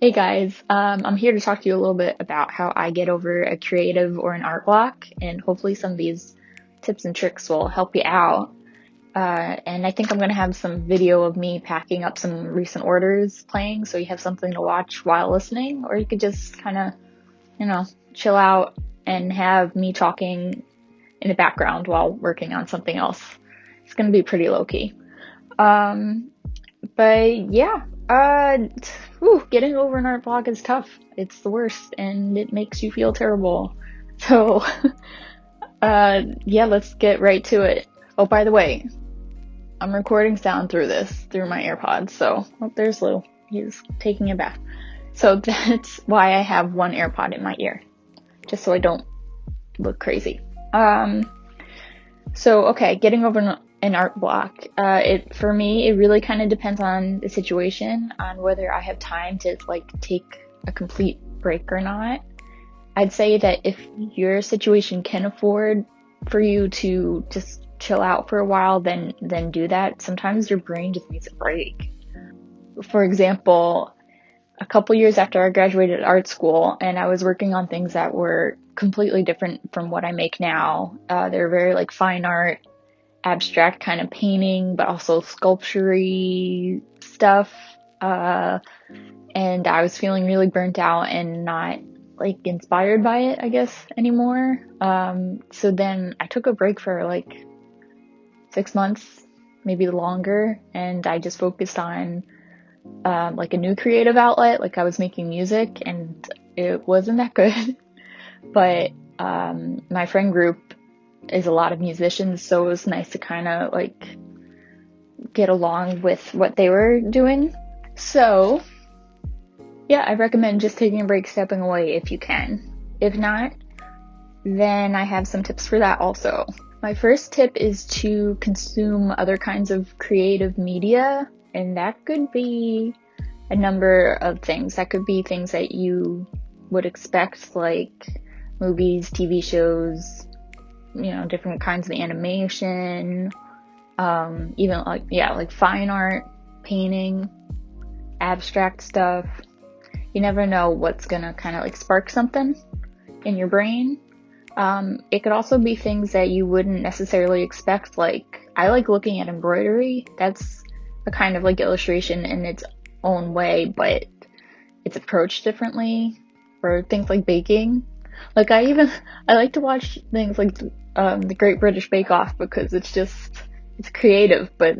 Hey guys, I'm here to talk to you a little bit about how I get over a creative or an art block, and hopefully some of these tips and tricks will help you out. And I think I'm gonna have some video of me packing up some recent orders playing, so you have something to watch while listening, or you could just kind of, chill out and have me talking in the background while working on something else. It's gonna be pretty low key. Um, but yeah, getting over an art block is tough. It's the worst, and it makes you feel terrible. So, yeah, let's get right to it. Oh, by the way, I'm recording sound through my AirPods. So, oh, there's Lou. He's taking a bath. So that's why I have one AirPod in my ear, just so I don't look crazy. Okay, getting over an art block. For me, it really kind of depends on the situation, on whether I have time to take a complete break or not. I'd say that if your situation can afford for you to just chill out for a while, then do that. Sometimes your brain just needs a break. For example, a couple years after I graduated art school, and I was working on things that were completely different from what I make now. They're very fine art, abstract kind of painting, but also sculpture-y stuff. And I was feeling really burnt out and not inspired by it, I guess, anymore. So then I took a break for 6 months, maybe longer, and I just focused on a new creative outlet. I was making music, and it wasn't that good. But my friend group is a lot of musicians, so it was nice to kind of get along with what they were doing. So yeah, I recommend just taking a break, stepping away if you can. If not, then I have some tips for that also. My first tip is to consume other kinds of creative media, and that could be a number of things. That could be things that you would expect, like movies, TV shows, different kinds of animation, even fine art, painting, abstract stuff. You never know what's gonna kind of spark something in your brain. It could also be things that you wouldn't necessarily expect. I like looking at embroidery. That's a kind of illustration in its own way, but it's approached differently. Or things like baking. I like to watch things like the Great British Bake Off, because it's creative, but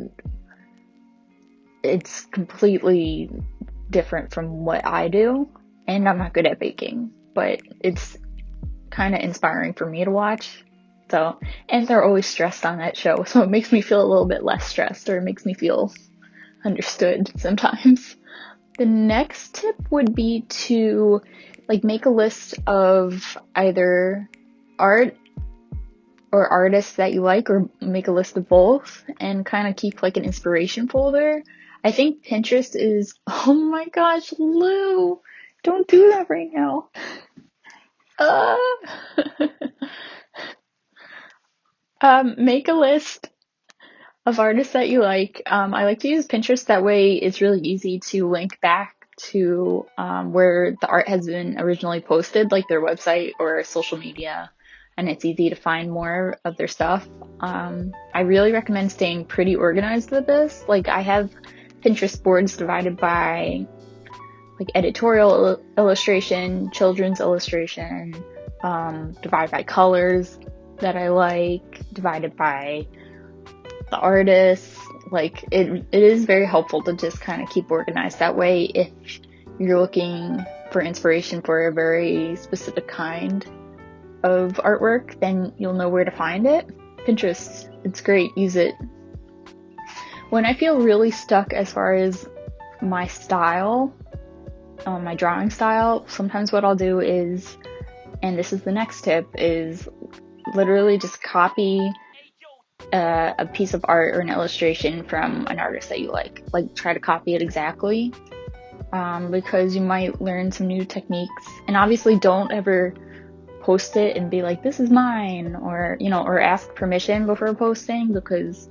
it's completely different from what I do, and I'm not good at baking, but it's kind of inspiring for me to watch. So, and they're always stressed on that show, so it makes me feel a little bit less stressed, or it makes me feel understood sometimes. The next tip would be to make a list of either art or artists that you like, or make a list of both, and kind of keep an inspiration folder. I think Pinterest is, oh my gosh, Lou, don't do that right now. Make a list of artists that you like. I like to use Pinterest. That way it's really easy to link back to where the art has been originally posted, like their website or social media, and it's easy to find more of their stuff. I really recommend staying pretty organized with this. I have Pinterest boards divided by editorial illustration, children's illustration, divided by colors that I like, divided by the artists. It is very helpful to just kind of keep organized. That way, if you're looking for inspiration for a very specific kind of artwork, then you'll know where to find it. Pinterest, it's great, use it. When I feel really stuck as far as my style, my drawing style, sometimes what I'll do is, and this is the next tip, is literally just copy a piece of art or an illustration from an artist that you like. Try to copy it exactly, because you might learn some new techniques. And obviously don't ever post it and be like, this is mine, or ask permission before posting, because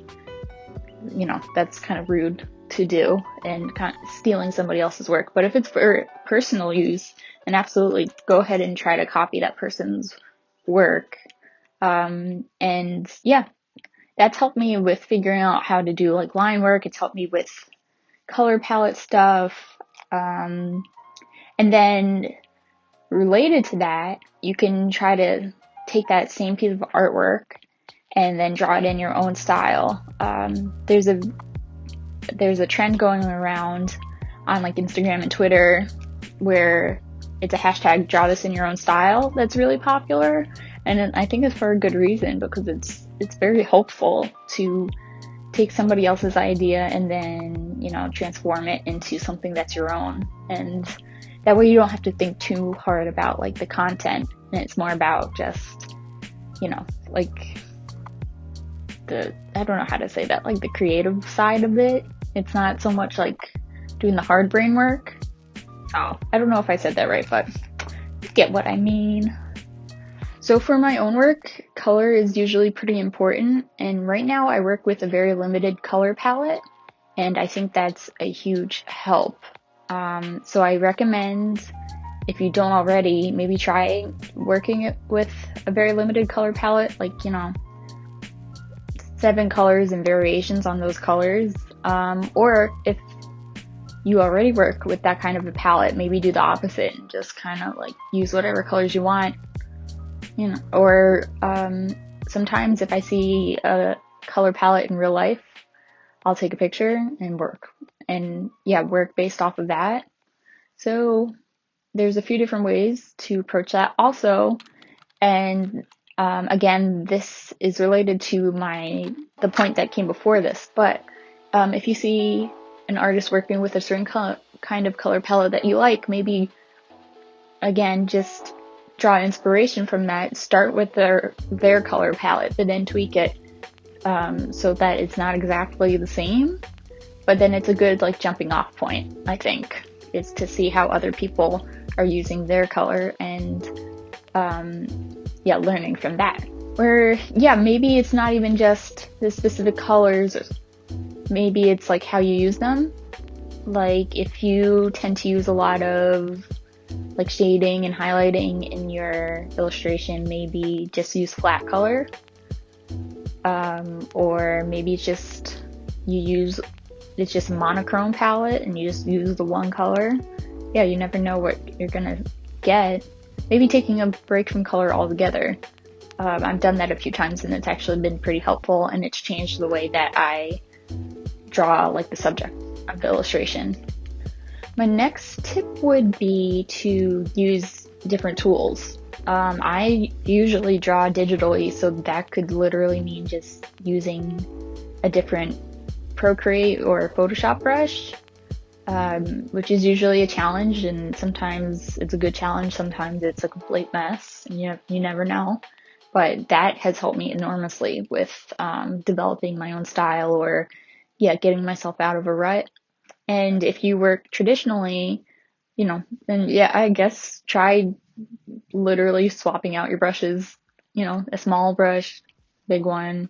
that's kind of rude. to do and kind of stealing somebody else's work. But if it's for personal use, then absolutely go ahead and try to copy that person's work. And yeah, that's helped me with figuring out how to do like line work. It's helped me with color palette stuff. And then related to that, you can try to take that same piece of artwork and then draw it in your own style. There's a trend going around on like Instagram and Twitter where it's a hashtag draw this in your own style that's really popular, and I think it's for a good reason, because it's very hopeful to take somebody else's idea and then, you know, transform it into something that's your own. And that way you don't have to think too hard about like the content, and it's more about just, you know, like I don't know how to say that, like the creative side of it. It's not so much like doing the hard brain work. Oh, I don't know if I said that right, but you get what I mean. So for my own work, color is usually pretty important, and right now I work with a very limited color palette, and I think that's a huge help. So I recommend, if you don't already, maybe try working with a very limited color palette, like, you know, 7 colors and variations on those colors. Or if you already work with that kind of a palette, maybe do the opposite and just kind of like use whatever colors you want, you know. Or sometimes if I see a color palette in real life, I'll take a picture and work based off of that. So there's a few different ways to approach that also. And again, this is related to the point that came before this, but if you see an artist working with a certain kind of color palette that you like, maybe again just draw inspiration from that. Start with their color palette, but then tweak it so that it's not exactly the same, but then it's a good like jumping off point, I think, is to see how other people are using their color and learning from that. Or maybe it's not even just the specific colors, maybe it's like how you use them. Like if you tend to use a lot of like shading and highlighting in your illustration, maybe just use flat color. Or maybe it's just a monochrome palette and you just use the one color. Yeah, you never know what you're gonna get. Maybe taking a break from color altogether. I've done that a few times and it's actually been pretty helpful, and it's changed the way that I draw like the subject of the illustration. My next tip would be to use different tools. I usually draw digitally, so that could literally mean just using a different Procreate or Photoshop brush, which is usually a challenge, and sometimes it's a good challenge, sometimes it's a complete mess, and you never know. But that has helped me enormously with developing my own style, or getting myself out of a rut. And if you work traditionally, then I guess try literally swapping out your brushes, a small brush, big one,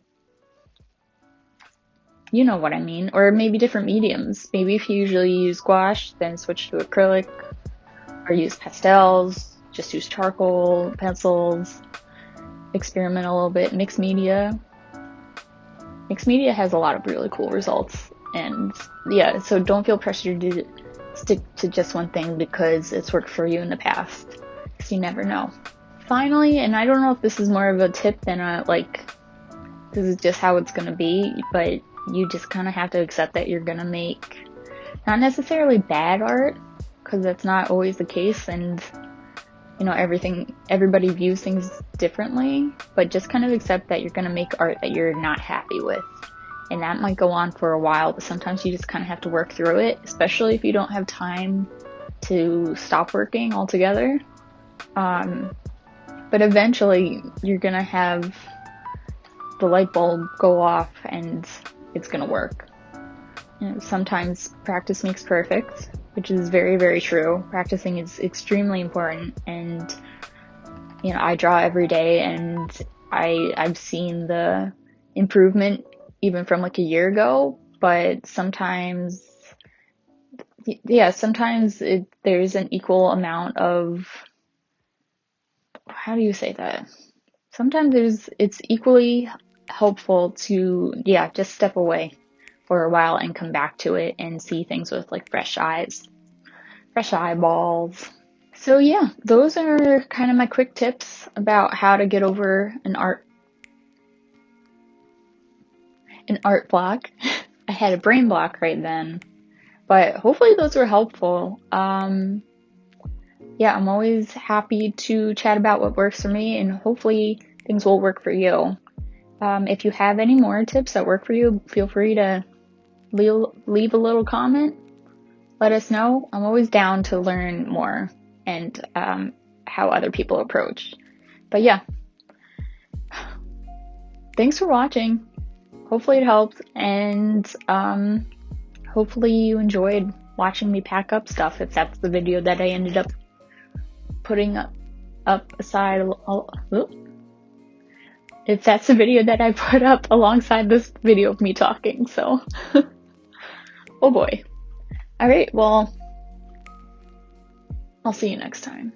you know what I mean. Or maybe different mediums. Maybe if you usually use gouache, then switch to acrylic, or use pastels, just use charcoal, pencils, experiment a little bit. Mixed media has a lot of really cool results. And so don't feel pressured to stick to just one thing because it's worked for you in the past, because you never know. Finally, and I don't know if this is more of a tip than this is just how it's gonna be, but you just kind of have to accept that you're gonna make not necessarily bad art, because that's not always the case, and everybody views things differently, but just kind of accept that you're gonna make art that you're not happy with. And that might go on for a while, but sometimes you just kind of have to work through it, especially if you don't have time to stop working altogether. But eventually you're gonna have the light bulb go off and it's gonna work. Sometimes practice makes perfect, which is very, very true. Practicing is extremely important, and I draw every day, and I've seen the improvement even from like a year ago, but sometimes yeah, sometimes there's an equal amount of, how do you say that? Sometimes it's equally helpful to, yeah, just step away for a while and come back to it and see things with like fresh eyes, fresh eyeballs. So yeah, those are kind of my quick tips about how to get over an art block. I had a brain block right then, but hopefully those were helpful. Yeah, I'm always happy to chat about what works for me, and hopefully things will work for you. If you have any more tips that work for you, feel free to leave a little comment. Let us know. I'm always down to learn more and how other people approach. But yeah, thanks for watching. Hopefully it helped, and hopefully you enjoyed watching me pack up stuff, if that's the video that I ended up putting up aside. If that's the video that I put up alongside this video of me talking, so oh boy. All right, well, I'll see you next time.